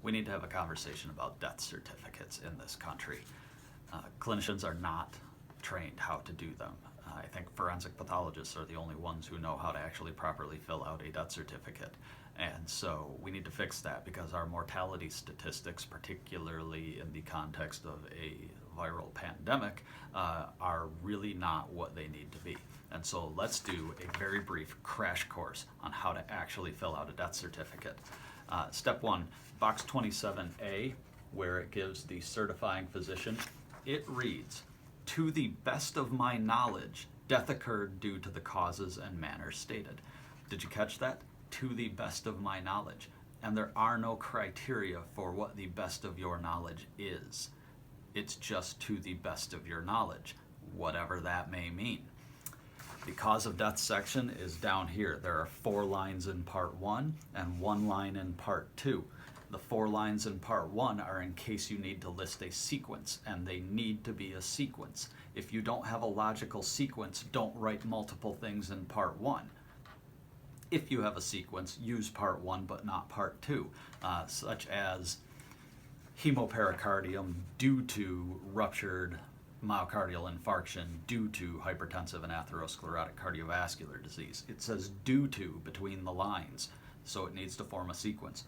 we need to have a conversation about death certificates in this country. Clinicians are not trained how to do them. I think forensic pathologists are the only ones who know how to actually properly fill out a death certificate. And so we need to fix that, because our mortality statistics, particularly in the context of a viral pandemic, are really not what they need to be. And so let's do a very brief crash course on how to actually fill out a death certificate. Step one, box 27A, where it gives the certifying physician, it reads, "To the best of my knowledge, death occurred due to the causes and manner stated." Did you catch that? To the best of my knowledge. And there are no criteria for what the best of your knowledge is. It's just to the best of your knowledge, whatever that may mean. The cause of death section is down here. There are 4 lines in part 1 and 1 line in part 2. The 4 lines in part 1 are in case you need to list a sequence, and they need to be a sequence. If you don't have a logical sequence, don't write multiple things in part 1. If you have a sequence, use part 1 but not part 2, such as hemopericardium due to ruptured myocardial infarction due to hypertensive and atherosclerotic cardiovascular disease. It says due to between the lines, so it needs to form a sequence.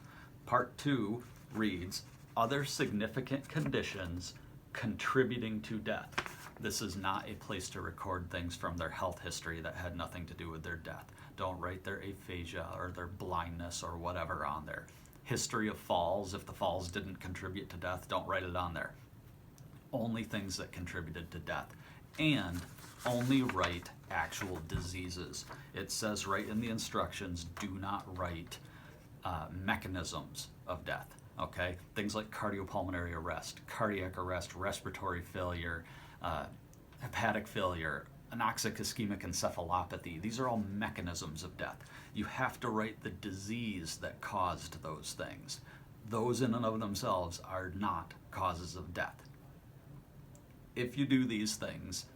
Part 2 reads, other significant conditions contributing to death. This is not a place to record things from their health history that had nothing to do with their death. Don't write their aphasia or their blindness or whatever on there. History of falls, if the falls didn't contribute to death, don't write it on there. Only things that contributed to death. And only write actual diseases. It says right in the instructions, do not write mechanisms of death. Okay, things like cardiopulmonary arrest, cardiac arrest, respiratory failure, hepatic failure, anoxic ischemic encephalopathy. These are all mechanisms of death. You have to write the disease that caused those things. Those in and of themselves are not causes of death. If you do these things,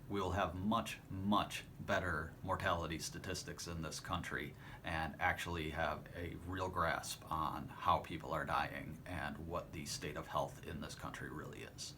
we'll have much, much better mortality statistics in this country and actually have a real grasp on how people are dying and what the state of health in this country really is.